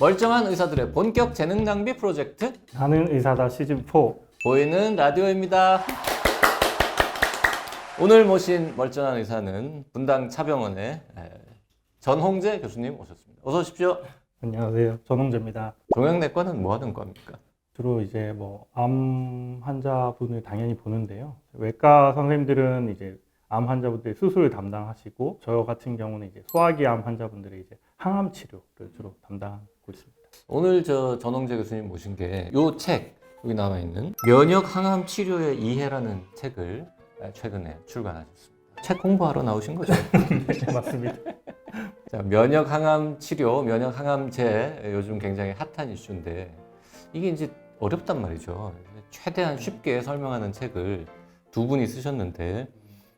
멀쩡한 의사들의 본격 재능 낭비 프로젝트 나는 의사다 시즌4. 보이는 라디오입니다. 오늘 모신 멀쩡한 의사는 분당 차병원의 전홍재 교수님 오셨습니다. 어서 오십시오. 안녕하세요. 전홍재입니다. 종양내과는 뭐 하는 과입니까? 주로 이제 암 환자분을 당연히 보는데요. 외과 선생님들은 이제 암 환자분들 수술을 담당하시고, 저 같은 경우는 이제 소화기 암 환자분들의 이제 항암 치료를 주로 담당하고 있습니다. 오늘 전홍재 교수님 모신 게 요 책, 여기 나와 있는 면역 항암 치료의 이해라는 책을 최근에 출간하셨습니다. 책 공부하러 나오신 거죠? 네, 맞습니다. 자, 면역 항암 치료, 면역 항암제 요즘 굉장히 핫한 이슈인데 이게 이제 어렵단 말이죠. 최대한 쉽게 설명하는 책을 두 분이 쓰셨는데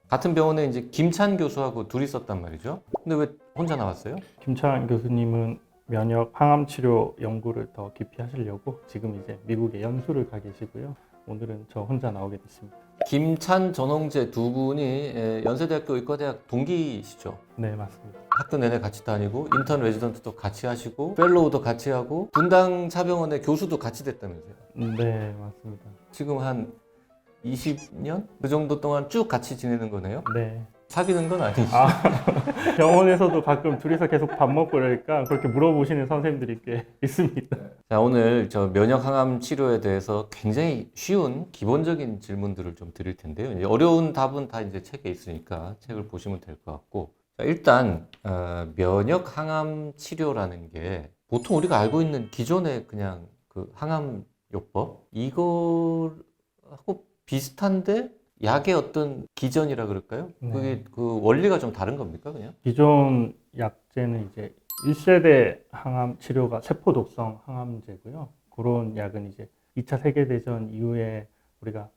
같은 병원에 이제 김찬 교수하고 둘이 썼단 말이죠. 근데 왜 혼자 나왔어요? 김찬 교수님은 면역 항암 치료 연구를 더 깊이 하시려고 지금 이제 미국에 연수를 가 계시고요. 오늘은 저 혼자 나오게 됐습니다. 김찬, 전홍재 두 분이 연세대학교 의과대학 동기시죠? 네, 맞습니다. 학교 내내 같이 다니고 인턴 레지던트도 같이 하시고 펠로우도 같이 하고 분당 차병원의 교수도 같이 됐다면서요? 네, 맞습니다. 지금 한 20년? 그 정도 동안 쭉 같이 지내는 거네요? 네. 사귀는 건 아니시죠? 병원에서도 가끔 둘이서 계속 밥 먹고 그러니까 그렇게 물어보시는 선생님들이 꽤 있습니다. 자, 오늘 저 면역 항암 치료에 대해서 굉장히 쉬운 기본적인 질문들을 좀 드릴 텐데요. 이제 어려운 답은 다 이제 책에 있으니까 책을 보시면 될 것 같고. 자, 일단 면역 항암 치료라는 게 보통 우리가 알고 있는 기존의 그냥 그 항암 요법 이거하고 비슷한데 약의 어떤 기전이라 그럴까요? 네. 그게 그 원리가 좀 다른 겁니까, 그냥? 기존 약제는 이제 1세대 항암 치료가 세포 독성 항암제고요. 그런 약은 이제 2차 세계대전 이후에 우리가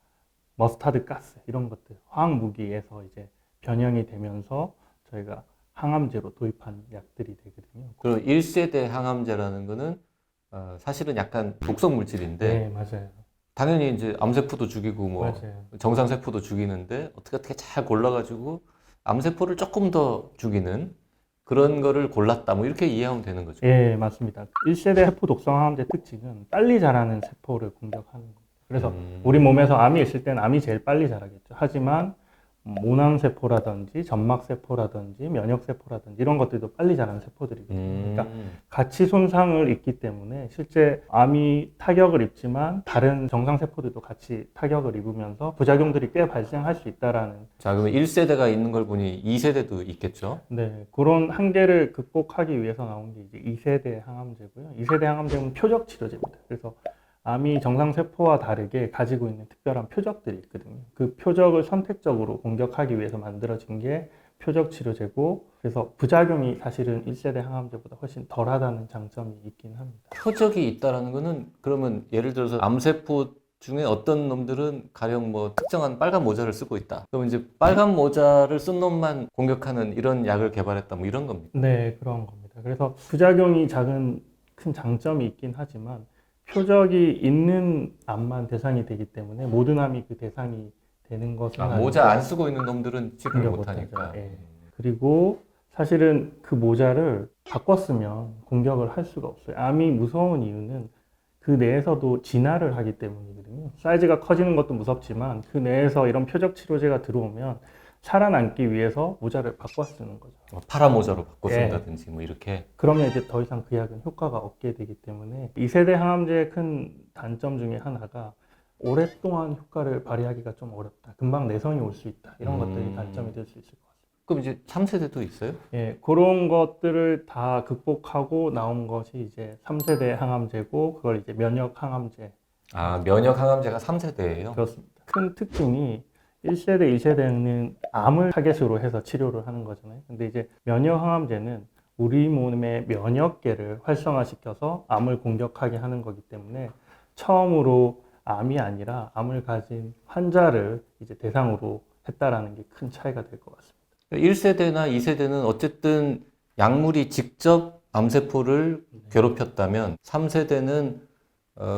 머스타드 가스 이런 것들 화학 무기에서 이제 변형이 되면서 저희가 항암제로 도입한 약들이 되거든요. 그럼 1세대 항암제라는 거는 사실은 약간 독성 물질인데 네, 맞아요. 당연히 이제 암세포도 죽이고 뭐 맞아요. 정상세포도 죽이는데 어떻게 잘 골라가지고 암세포를 조금 더 죽이는 그런 거를 골랐다 뭐 이렇게 이해하면 되는 거죠. 예, 맞습니다. 1세대 세포 독성 항암제 특징은 빨리 자라는 세포를 공격하는 겁니다. 그래서 우리 몸에서 암이 있을 때는 암이 제일 빨리 자라겠죠. 하지만 모낭세포라든지 점막세포라든지 면역세포라든지 이런 것들도 빨리 자라는 세포들이거든요. 그러니까 같이 손상을 입기 때문에 실제 암이 타격을 입지만 다른 정상세포들도 같이 타격을 입으면서 부작용들이 꽤 발생할 수 있다라는. 자, 그러면 1세대가 있는 걸 보니 2세대도 있겠죠? 네, 그런 한계를 극복하기 위해서 나온 게 이제 2세대 항암제고요. 2세대 항암제는 표적 치료제입니다. 그래서 암이 정상세포와 다르게 가지고 있는 특별한 표적들이 있거든요. 그 표적을 선택적으로 공격하기 위해서 만들어진 게 표적 치료제고, 그래서 부작용이 사실은 1세대 항암제보다 훨씬 덜하다는 장점이 있긴 합니다. 표적이 있다라는 거는 그러면 예를 들어서 암세포 중에 어떤 놈들은 가령 뭐 특정한 빨간 모자를 쓰고 있다. 그럼 이제 빨간 모자를 쓴 놈만 공격하는 이런 약을 개발했다 뭐 이런 겁니다. 네, 그런 겁니다. 그래서 부작용이 작은 큰 장점이 있긴 하지만 표적이 있는 암만 대상이 되기 때문에 모든 암이 그 대상이 되는 것은 아니고 모자 안 쓰고 있는 놈들은 치료를 못 하니까. 예. 그리고 사실은 그 모자를 바꿨으면 공격을 할 수가 없어요. 암이 무서운 이유는 그 내에서도 진화를 하기 때문이거든요. 사이즈가 커지는 것도 무섭지만 그 내에서 이런 표적 치료제가 들어오면 살아남기 위해서 모자를 바꿔 쓰는 거죠. 파라 모자로 바꿔 예. 쓴다든지 뭐 이렇게. 그러면 이제 더 이상 그 약은 효과가 없게 되기 때문에 2세대 항암제의 큰 단점 중에 하나가 오랫동안 효과를 발휘하기가 좀 어렵다. 금방 내성이 올 수 있다. 이런 것들이 단점이 될 수 있을 것 같습니다. 그럼 이제 3세대도 있어요? 예, 그런 것들을 다 극복하고 나온 것이 이제 3세대 항암제고, 그걸 이제 면역 항암제. 아, 면역 항암제가 3세대예요? 그렇습니다. 큰 특징이 1세대, 2세대는 암을 타겟으로 해서 치료를 하는 거잖아요. 근데 이제 면역 항암제는 우리 몸의 면역계를 활성화시켜서 암을 공격하게 하는 거기 때문에 처음으로 암이 아니라 암을 가진 환자를 이제 대상으로 했다라는 게 큰 차이가 될 것 같습니다. 1세대나 2세대는 어쨌든 약물이 직접 암세포를 괴롭혔다면 3세대는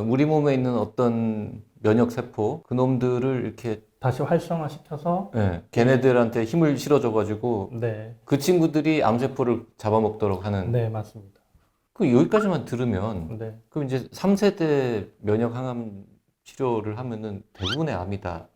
우리 몸에 있는 어떤 면역세포 그놈들을 이렇게 다시 활성화시켜서 걔네들한테 힘을 실어줘가지고 네, 그 친구들이 암세포를 잡아먹도록 하는 네, 맞습니다. 그 여기까지만 들으면 네. 그럼 이제 3세대 면역 항암 치료를 하면은 대부분의 암이 다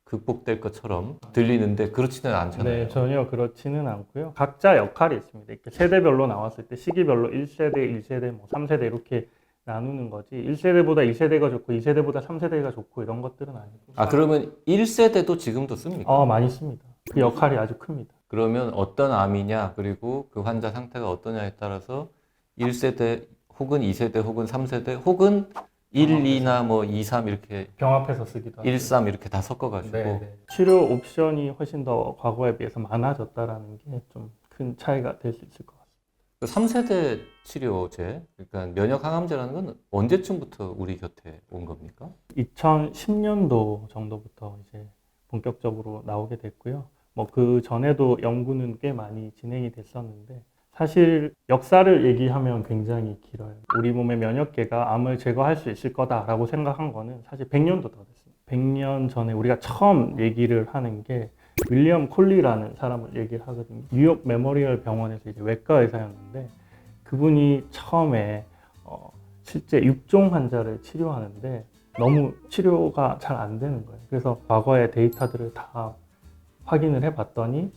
극복될 것처럼 들리는데 그렇지는 않잖아요. 네, 전혀 그렇지는 않고요. 각자 역할이 있습니다. 이렇게 세대별로 나왔을 때 시기별로 1세대, 2세대, 뭐 3세대 이렇게 나누는 거지. 1세대보다 2세대가 좋고 2세대보다 3세대가 좋고 이런 것들은 아니고. 아, 그러면 1세대도 지금도 씁니까? 많이 씁니다. 그 역할이 아주 큽니다. 그러면 어떤 암이냐, 그리고 그 환자 상태가 어떠냐에 따라서 1세대 혹은 2세대 혹은 3세대 혹은 1, 2나 뭐 2, 3 이렇게 병합해서 쓰기도 하고. 1, 3 이렇게 다 섞어가지고 네, 네. 치료 옵션이 훨씬 더 과거에 비해서 많아졌다라는 게 좀 큰 차이가 될 수 있을 것 같습니다. 그 3세대 치료제, 그러니까 면역 항암제라는 건 언제쯤부터 우리 곁에 온 겁니까? 2010년도 정도부터 이제 본격적으로 나오게 됐고요. 뭐 그 전에도 연구는 꽤 많이 진행이 됐었는데 사실 역사를 얘기하면 굉장히 길어요. 우리 몸의 면역계가 암을 제거할 수 있을 거다라고 생각한 거는 사실 100년도 더 됐습니다. 100년 전에 우리가 처음 얘기를 하는 게 윌리엄 콜리라는 사람을 얘기를 하거든요. 뉴욕 메모리얼 병원에서 이제 외과 의사였는데 그분이 처음에 실제 육종 환자를 치료하는데 너무 치료가 잘 안 되는 거예요. 그래서 과거의 데이터들을 다 확인을 해봤더니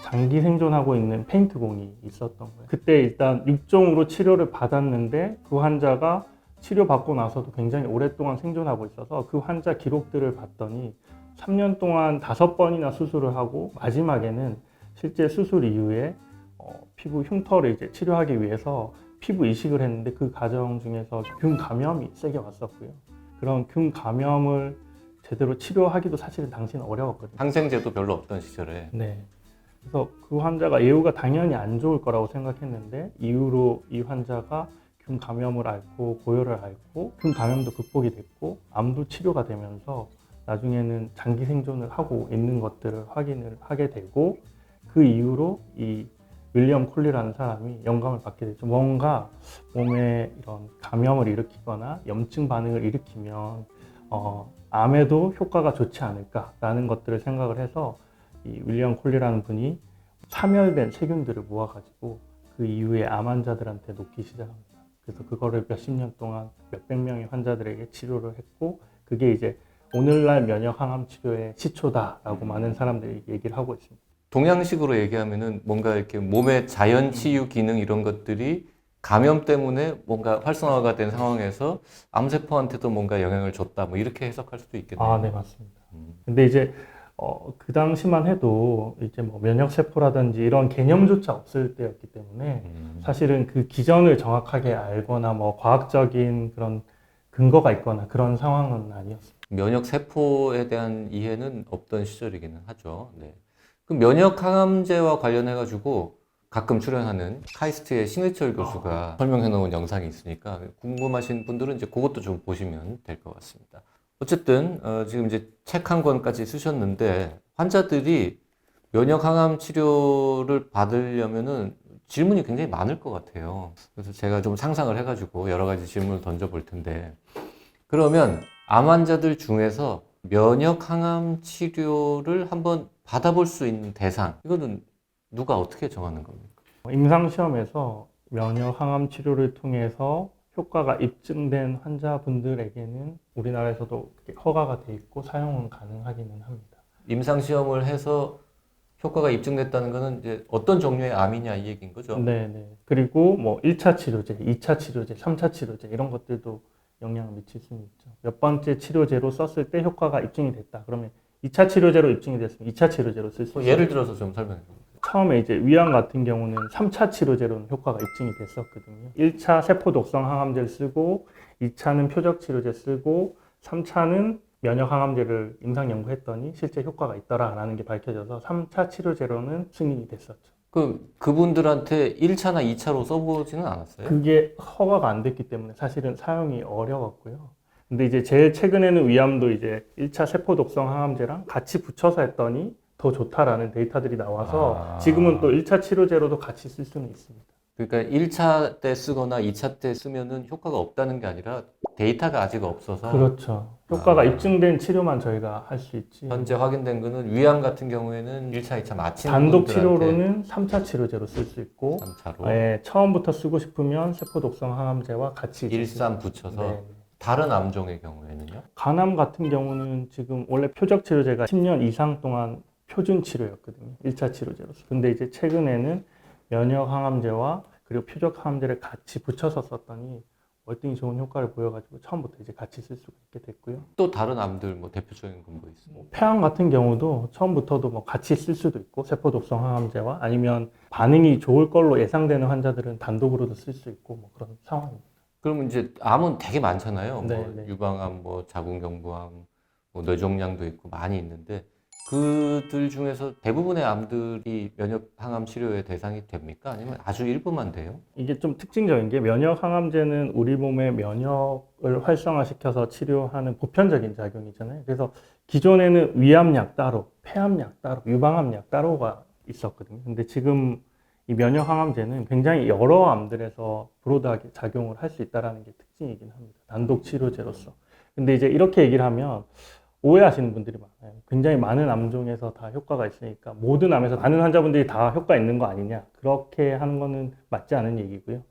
장기 생존하고 있는 페인트공이 있었던 거예요. 그때 일단 육종으로 치료를 받았는데 그 환자가 치료받고 나서도 굉장히 오랫동안 생존하고 있어서 그 환자 기록들을 봤더니 3년 동안 5번이나 수술을 하고 마지막에는 실제 수술 이후에 피부 흉터를 이제 치료하기 위해서 피부 이식을 했는데 그 과정 중에서 균 감염이 세게 왔었고요. 그런 균 감염을 제대로 치료하기도 사실은 당시는 어려웠거든요. 항생제도 별로 없던 시절에. 네. 그래서 그 환자가 예후가 당연히 안 좋을 거라고 생각했는데 이후로 이 환자가 균 감염을 앓고 고열을 앓고 균 감염도 극복이 됐고 암도 치료가 되면서 나중에는 장기 생존을 하고 있는 것들을 확인을 하게 되고 그 이후로 이 윌리엄 콜리라는 사람이 영감을 받게 됐죠. 뭔가 몸에 이런 감염을 일으키거나 염증 반응을 일으키면 암에도 효과가 좋지 않을까라는 것들을 생각을 해서 이 윌리엄 콜리라는 분이 사멸된 세균들을 모아가지고 그 이후에 암 환자들한테 놓기 시작합니다. 그래서 그거를 몇십 년 동안 몇백 명의 환자들에게 치료를 했고 그게 이제 오늘날 면역 항암 치료의 시초다라고 많은 사람들이 얘기를 하고 있습니다. 동양식으로 얘기하면은 뭔가 이렇게 몸의 자연 치유 기능 이런 것들이 감염 때문에 뭔가 활성화가 된 상황에서 암세포한테도 뭔가 영향을 줬다. 뭐 이렇게 해석할 수도 있겠네요. 네, 맞습니다. 근데 이제 그 당시만 해도 이제 뭐 면역세포라든지 이런 개념조차 없을 때였기 때문에 사실은 그 기전을 정확하게 알거나 뭐 과학적인 그런 근거가 있거나 그런 상황은 아니었습니다. 면역 세포에 대한 이해는 없던 시절이기는 하죠. 네. 그 면역 항암제와 관련해 가지고 가끔 출연하는 카이스트의 신해철 교수가 설명해 놓은 영상이 있으니까 궁금하신 분들은 이제 그것도 좀 보시면 될 것 같습니다. 어쨌든 지금 이제 책 한 권까지 쓰셨는데 환자들이 면역 항암 치료를 받으려면은 질문이 굉장히 많을 것 같아요. 그래서 제가 좀 상상을 해가지고 여러 가지 질문을 던져볼 텐데 그러면 암 환자들 중에서 면역 항암 치료를 한번 받아볼 수 있는 대상 이거는 누가 어떻게 정하는 겁니까? 임상시험에서 면역 항암 치료를 통해서 효과가 입증된 환자분들에게는 우리나라에서도 허가가 돼 있고 사용은 가능하기는 합니다. 임상시험을 해서 효과가 입증됐다는 것은 이제 어떤 종류의 암이냐 이 얘기인 거죠? 네. 그리고 뭐 1차 치료제, 2차 치료제, 3차 치료제 이런 것들도 영향을 미칠 수는 있죠. 몇 번째 치료제로 썼을 때 효과가 입증이 됐다. 그러면 2차 치료제로 입증이 됐으면 2차 치료제로 쓸 수 있어요. 예를 들어서 좀 설명해 주세요. 처음에 이제 위암 같은 경우는 3차 치료제로는 효과가 입증이 됐었거든요. 1차 세포 독성 항암제를 쓰고 2차는 표적 치료제 쓰고 3차는 면역 항암제를 임상 연구했더니 실제 효과가 있더라라는 게 밝혀져서 3차 치료제로는 승인이 됐었죠. 그분들한테 1차나 2차로 써보지는 않았어요? 그게 허가가 안 됐기 때문에 사실은 사용이 어려웠고요. 근데 이제 제일 최근에는 위암도 이제 1차 세포 독성 항암제랑 같이 붙여서 했더니 더 좋다라는 데이터들이 나와서 지금은 또 1차 치료제로도 같이 쓸 수는 있습니다. 그러니까 1차 때 쓰거나 2차 때 쓰면은 효과가 없다는 게 아니라 데이터가 아직 없어서 그렇죠. 효과가 아. 입증된 치료만 저희가 할 수 있지. 현재 확인된 거는 위암 같은 경우에는 1차, 2차 마친 단독 분들한테 치료로는 3차 치료제로 쓸 수 있고 3차로 예, 처음부터 쓰고 싶으면 세포 독성 항암제와 같이 이제 13 붙여서 네. 다른 암종의 경우에는요? 간암 같은 경우는 지금 원래 표적 치료제가 10년 이상 동안 표준 치료였거든요. 1차 치료제로서. 근데 이제 최근에는 면역 항암제와 그리고 표적 항암제를 같이 붙여서 썼더니 월등히 좋은 효과를 보여가지고 처음부터 이제 같이 쓸 수가 있게 됐고요. 또 다른 암들 뭐 대표적인 건 뭐 있어요? 폐암 같은 경우도 처음부터도 뭐 같이 쓸 수도 있고 세포 독성 항암제와 아니면 반응이 좋을 걸로 예상되는 환자들은 단독으로도 쓸 수 있고 뭐 그런 상황입니다. 그러면 이제 암은 되게 많잖아요. 네, 뭐 네. 유방암, 뭐 자궁경부암, 뭐 뇌종양도 있고 많이 있는데 그들 중에서 대부분의 암들이 면역 항암 치료의 대상이 됩니까? 아니면 아주 일부만 돼요? 이게 좀 특징적인 게 면역 항암제는 우리 몸의 면역을 활성화시켜서 치료하는 보편적인 작용이잖아요. 그래서 기존에는 위암약 따로, 폐암약 따로, 유방암약 따로가 있었거든요. 근데 지금 이 면역 항암제는 굉장히 여러 암들에서 브로드하게 작용을 할 수 있다는 게 특징이긴 합니다. 단독 치료제로서. 근데 이제 이렇게 얘기를 하면 오해하시는 분들이 많아요. 굉장히 많은 암종에서 다 효과가 있으니까 모든 암에서 많은 환자분들이 다 효과 있는 거 아니냐. 그렇게 하는 거는 맞지 않은 얘기고요.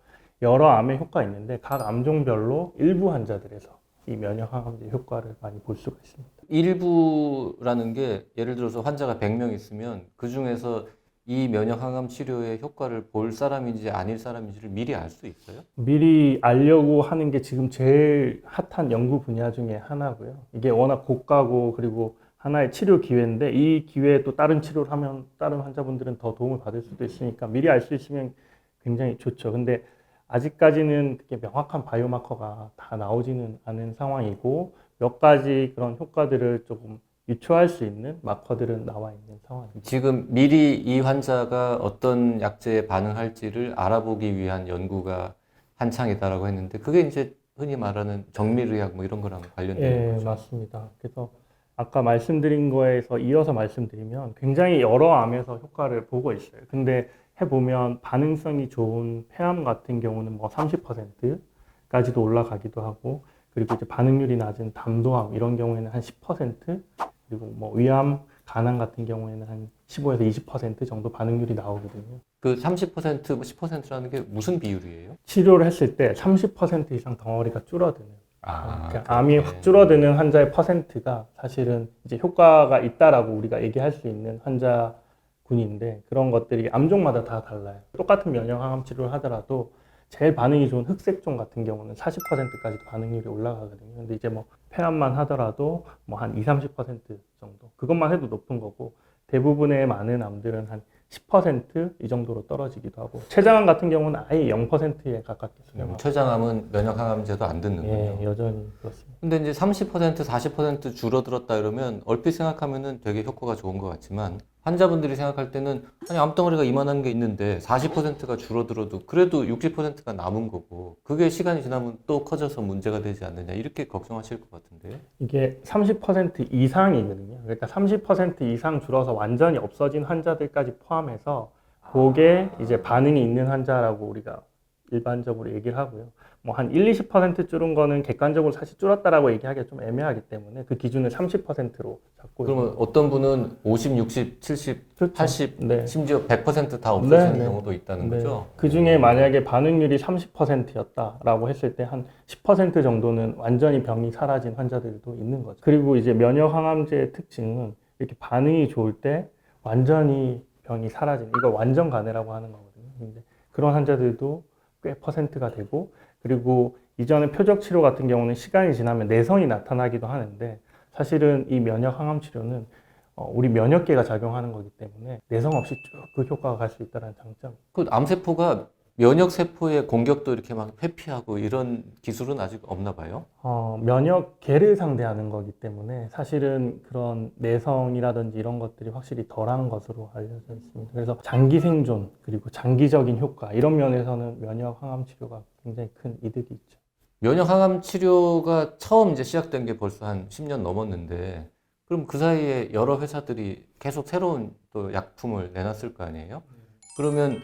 여러 암에 효과 있는데 각 암종별로 일부 환자들에서 이 면역 항암제 효과를 많이 볼 수가 있습니다. 일부라는 게 예를 들어서 환자가 100명 있으면 그 중에서 이 면역 항암 치료의 효과를 볼 사람인지 아닐 사람인지를 미리 알 수 있어요? 미리 알려고 하는 게 지금 제일 핫한 연구 분야 중에 하나고요. 이게 워낙 고가고 그리고 하나의 치료 기회인데 이 기회에 또 다른 치료를 하면 다른 환자분들은 더 도움을 받을 수도 있으니까 미리 알 수 있으면 굉장히 좋죠. 근데 아직까지는 그게 명확한 바이오마커가 다 나오지는 않은 상황이고 몇 가지 그런 효과들을 조금 유추할 수 있는 마커들은 나와 있는 상황입니다. 지금 미리 이 환자가 어떤 약제에 반응할지를 알아보기 위한 연구가 한창이다라고 했는데 그게 이제 흔히 말하는 정밀의학 뭐 이런 거랑 관련된 예, 거죠. 맞습니다. 그래서 아까 말씀드린 거에서 이어서 말씀드리면 굉장히 여러 암에서 효과를 보고 있어요. 근데 해보면 반응성이 좋은 폐암 같은 경우는 뭐 30%까지도 올라가기도 하고 그리고 이제 반응률이 낮은 담도암 이런 경우에는 한 10% 그리고 뭐 위암, 간암 같은 경우에는 한 15에서 20% 정도 반응률이 나오거든요. 그 30%, 10%라는 게 무슨 비율이에요? 치료를 했을 때 30% 이상 덩어리가 줄어드는 그러니까 암이 그렇게. 확 줄어드는 환자의 퍼센트가 사실은 이제 효과가 있다라고 우리가 얘기할 수 있는 환자군인데 그런 것들이 암종마다 다 달라요. 똑같은 면역 항암 치료를 하더라도 제일 반응이 좋은 흑색종 같은 경우는 40%까지도 반응률이 올라가거든요. 근데 이제 뭐 폐암만 하더라도 뭐 한 20, 30% 정도. 그것만 해도 높은 거고 대부분의 많은 암들은 한 10% 이 정도로 떨어지기도 하고 췌장암 같은 경우는 아예 0%에 가깝게 수렴하고 췌장암은 면역 항암제도 안 듣는군요. 예, 여전히 그렇습니다. 근데 이제 30%, 40% 줄어들었다 그러면 얼핏 생각하면은 되게 효과가 좋은 것 같지만 환자분들이 생각할 때는 아니 암덩어리가 이만한 게 있는데 40%가 줄어들어도 그래도 60%가 남은 거고 그게 시간이 지나면 또 커져서 문제가 되지 않느냐 이렇게 걱정하실 것 같은데 이게 30% 이상이거든요. 그러니까 30% 이상 줄어서 완전히 없어진 환자들까지 포함해서 그게 이제 반응이 있는 환자라고 우리가 일반적으로 얘기를 하고요. 뭐 한 1, 20% 줄은 거는 객관적으로 사실 줄었다라고 얘기하기가 좀 애매하기 때문에 그 기준을 30%로 잡고 그러면 있는 어떤 분은 50, 60, 70, 그렇죠. 80 네. 심지어 100%다 없어지는 네, 네. 경우도 있다는 거죠? 그 중에 만약에 반응률이 30%였다라고 했을 때 한 10% 정도는 완전히 병이 사라진 환자들도 있는 거죠. 그리고 이제 면역 항암제의 특징은 이렇게 반응이 좋을 때 완전히 병이 사라진 이걸 완전 간해라고 하는 거거든요. 근데 그런 환자들도 꽤 퍼센트가 되고 그리고 이전에 표적 치료 같은 경우는 시간이 지나면 내성이 나타나기도 하는데 사실은 이 면역 항암 치료는 우리 면역계가 작용하는 거기 때문에 내성 없이 쭉 그 효과가 갈 수 있다는 장점. 그 암세포가 면역 세포의 공격도 이렇게 막 회피하고 이런 기술은 아직 없나 봐요? 면역계를 상대하는 거기 때문에 사실은 그런 내성이라든지 이런 것들이 확실히 덜한 것으로 알려져 있습니다. 그래서 장기 생존 그리고 장기적인 효과 이런 면에서는 면역 항암 치료가 굉장히 큰 이득이 있죠. 면역 항암 치료가 처음 이제 시작된 게 벌써 한 10년 넘었는데 그럼 그 사이에 여러 회사들이 계속 새로운 또 약품을 내놨을 거 아니에요? 그러면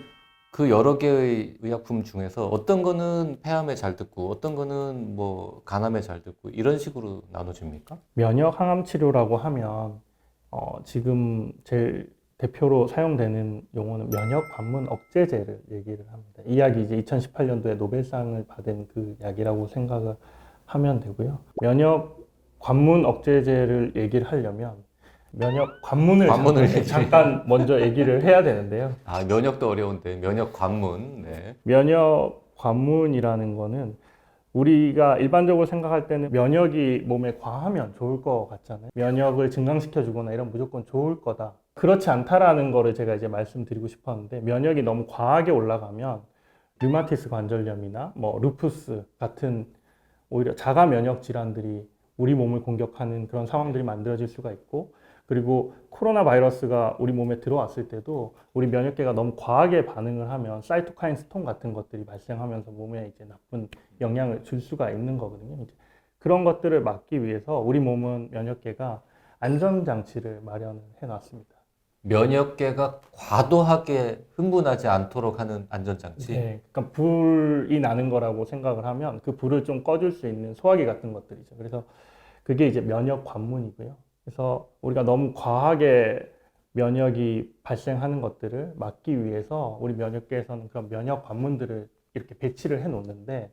그 여러 개의 의약품 중에서 어떤 거는 폐암에 잘 듣고 어떤 거는 뭐 간암에 잘 듣고 이런 식으로 나눠집니까? 면역 항암 치료라고 하면 지금 제일 대표로 사용되는 용어는 면역 관문 억제제를 얘기를 합니다. 이 약이 이제 2018년도에 노벨상을 받은 그 약이라고 생각을 하면 되고요. 면역 관문 억제제를 얘기를 하려면 면역 관문을 잠깐 먼저 얘기를 해야 되는데요. 아, 면역도 어려운데 면역 관문. 네. 면역 관문이라는 거는 우리가 일반적으로 생각할 때는 면역이 몸에 과하면 좋을 것 같잖아요. 면역을 증강시켜 주거나 이런 무조건 좋을 거다. 그렇지 않다라는 거를 제가 이제 말씀드리고 싶었는데, 면역이 너무 과하게 올라가면 류마티스 관절염이나 뭐 루푸스 같은 오히려 자가 면역 질환들이 우리 몸을 공격하는 그런 상황들이 만들어질 수가 있고, 그리고 코로나 바이러스가 우리 몸에 들어왔을 때도 우리 면역계가 너무 과하게 반응을 하면 사이토카인 스톰 같은 것들이 발생하면서 몸에 이제 나쁜 영향을 줄 수가 있는 거거든요. 이제 그런 것들을 막기 위해서 우리 몸은 면역계가 안전장치를 마련해 놨습니다. 면역계가 과도하게 흥분하지 않도록 하는 안전장치. 네, 그러니까 불이 나는 거라고 생각을 하면 그 불을 좀 꺼줄 수 있는 소화기 같은 것들이죠. 그래서 그게 이제 면역 관문이고요. 그래서 우리가 너무 과하게 면역이 발생하는 것들을 막기 위해서 우리 면역계에서는 그런 면역 관문들을 이렇게 배치를 해 놓는데,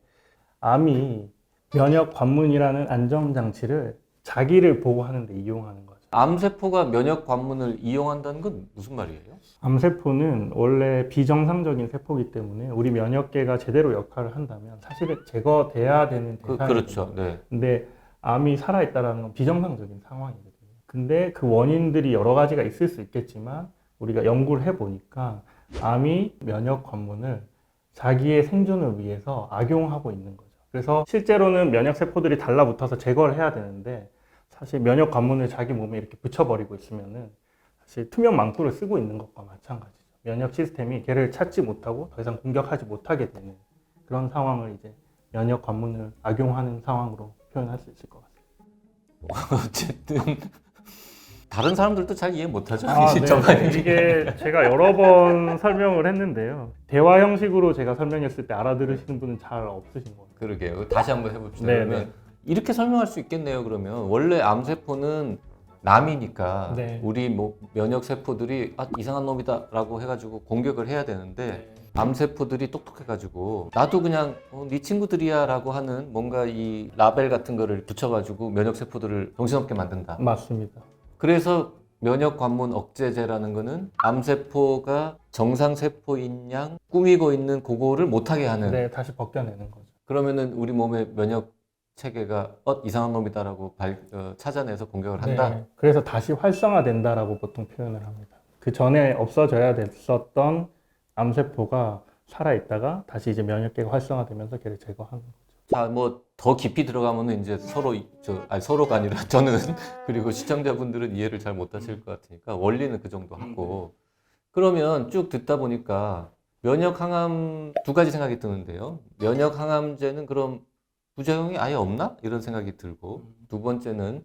암이 면역 관문이라는 안전장치를 자기를 보호하는 데 이용하는 거죠. 암세포가 면역 관문을 이용한다는 건 무슨 말이에요? 암세포는 원래 비정상적인 세포이기 때문에 우리 면역계가 제대로 역할을 한다면 사실은 제거돼야 되는 대상이거든요. 그렇죠. 네. 근데 암이 살아있다는 건 비정상적인 상황이거든요. 근데 그 원인들이 여러 가지가 있을 수 있겠지만 우리가 연구를 해보니까 암이 면역 관문을 자기의 생존을 위해서 악용하고 있는 거죠. 그래서 실제로는 면역 세포들이 달라붙어서 제거를 해야 되는데, 사실 면역 관문을 자기 몸에 이렇게 붙여버리고 있으면은 사실 투명 망토를 쓰고 있는 것과 마찬가지죠. 면역 시스템이 걔를 찾지 못하고 더 이상 공격하지 못하게 되는 그런 상황을 이제 면역 관문을 악용하는 상황으로 표현할 수 있을 것 같습니다. 어쨌든 다른 사람들도 잘 이해 못하죠. 아, 이 시점까지. 이게 제가 여러 번 설명을 했는데요. 대화 형식으로 제가 설명했을 때 알아들으시는 분은 잘 없으신 것 같아요. 그러게요. 다시 한번 해봅시다. 네, 그러면 이렇게 설명할 수 있겠네요. 그러면 원래 암세포는 남이니까 네. 우리 뭐 면역 세포들이 이상한 놈이다라고 해가지고 공격을 해야 되는데, 암세포들이 똑똑해가지고 나도 그냥 네 친구들이야라고 하는 뭔가 이 라벨 같은 거를 붙여가지고 면역 세포들을 정신없게 만든다. 맞습니다. 그래서 면역 관문 억제제라는 거는 암세포가 정상 세포인 양 꾸미고 있는 그거를 못하게 하는. 네, 다시 벗겨내는 거죠. 그러면은 우리 몸의 면역 체계가 이상한 놈이다라고 찾아내서 공격을 한다. 네, 그래서 다시 활성화된다라고 보통 표현을 합니다. 그 전에 없어져야 됐었던 암세포가 살아있다가 다시 이제 면역계가 활성화되면서 걔를 제거하는 거죠. 자, 뭐 더 깊이 들어가면은 이제 서로가 아니라 저는 그리고 시청자분들은 이해를 잘 못하실 것 같으니까 원리는 그 정도 하고. 그러면 쭉 듣다 보니까 면역 항암 두 가지 생각이 드는데요. 면역 항암제는 그럼 부작용이 아예 없나? 이런 생각이 들고, 두 번째는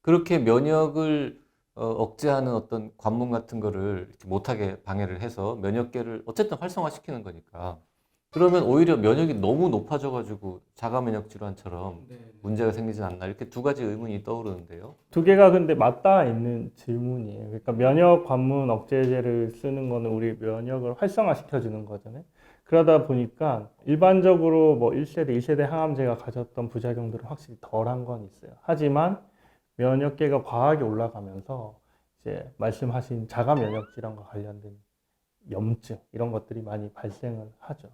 그렇게 면역을 억제하는 어떤 관문 같은 거를 이렇게 못하게 방해를 해서 면역계를 어쨌든 활성화시키는 거니까, 그러면 오히려 면역이 너무 높아져가지고 자가 면역 질환처럼 문제가 생기지 않나, 이렇게 두 가지 의문이 떠오르는데요. 두 개가 근데 맞닿아 있는 질문이에요. 그러니까 면역 관문 억제제를 쓰는 거는 우리 면역을 활성화시켜주는 거잖아요. 그러다 보니까 일반적으로 뭐 1세대, 2세대 항암제가 가졌던 부작용들은 확실히 덜한 건 있어요. 하지만 면역계가 과하게 올라가면서 이제 말씀하신 자가 면역 질환과 관련된 염증 이런 것들이 많이 발생을 하죠.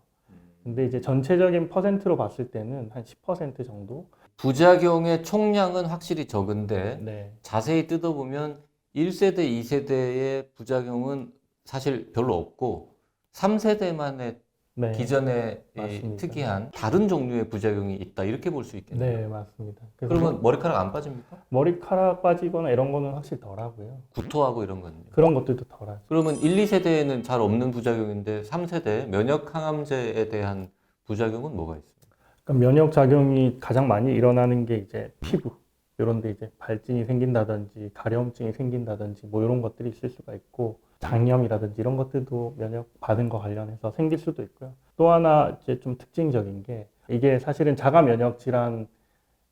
근데 이제 전체적인 퍼센트로 봤을 때는 한 10% 정도? 부작용의 총량은 확실히 적은데 네. 자세히 뜯어보면 1세대, 2세대의 부작용은 사실 별로 없고 3세대만의 네. 기존의 이 맞습니다. 특이한 다른 종류의 부작용이 있다, 이렇게 볼 수 있겠네요. 네, 맞습니다. 그래서 그러면 머리카락 안 빠집니까? 머리카락 빠지거나 이런 거는 확실히 덜하고요. 구토하고 이런 거는요? 그런 것들도 덜하죠. 그러면 1, 2세대에는 잘 없는 부작용인데 3세대 면역 항암제에 대한 부작용은 뭐가 있습니까? 그러니까 면역 작용이 가장 많이 일어나는 게 이제 피부 이런 데 이제 발진이 생긴다든지 가려움증이 생긴다든지 뭐 이런 것들이 있을 수가 있고, 장염이라든지 이런 것들도 면역 받은 거 관련해서 생길 수도 있고요. 또 하나 이제 좀 특징적인 게 이게 사실은 자가 면역 질환의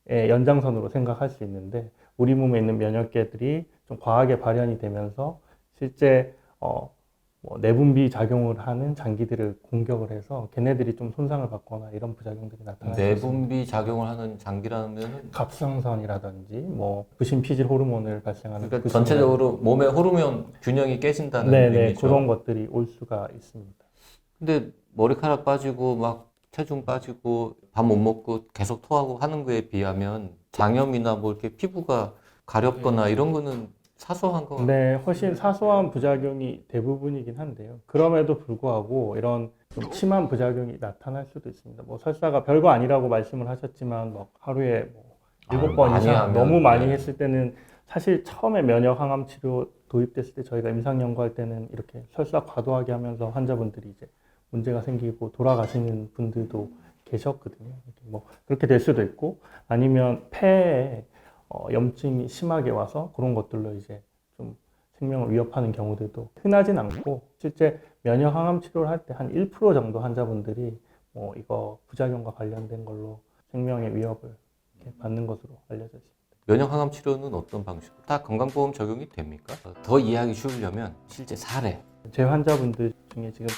연장선으로 생각할 수 있는데 우리 몸에 있는 면역계들이 좀 과하게 발현이 되면서 실제 뭐 내분비 작용을 하는 장기들을 공격을 해서 걔네들이 좀 손상을 받거나 이런 부작용들이 나타날 수 있습니다. 내분비 작용을 하는 장기라면 갑상선이라든지 뭐 부신피질 호르몬을 발생하는 그러니까 부신이라든지. 전체적으로 몸의 호르몬 균형이 깨진다는 네네 의미죠. 그런 것들이 올 수가 있습니다. 근데 머리카락 빠지고 막 체중 빠지고 밥 못 먹고 계속 토하고 하는 거에 비하면 장염이나 뭐 이렇게 피부가 가렵거나 이런 거는 사소한 거 같아요. 네, 훨씬 사소한 부작용이 대부분이긴 한데요. 그럼에도 불구하고 이런 좀 심한 부작용이 나타날 수도 있습니다. 뭐 설사가 별거 아니라고 말씀을 하셨지만 뭐 하루에 뭐 7번 많이 이상 하면, 너무 많이 네. 했을 때는 사실 처음에 면역 항암 치료 도입됐을 때 저희가 임상 연구할 때는 이렇게 설사 과도하게 하면서 환자분들이 이제 문제가 생기고 돌아가시는 분들도 계셨거든요. 이렇게 뭐 그렇게 될 수도 있고 아니면 폐에 염증이 심하게 와서 그런 것들로 이제 좀 생명을 위협하는 경우들도 흔하진 않고 실제 면역 항암 치료를 할 때 한 1% 정도 환자분들이 뭐 이거 부작용과 관련된 걸로 생명의 위협을 이렇게 받는 것으로 알려져 있습니다. 면역 항암 치료는 어떤 방식으로? 다 건강보험 적용이 됩니까? 더 이해하기 쉬우려면 실제 사례. 제 환자분들 중에 지금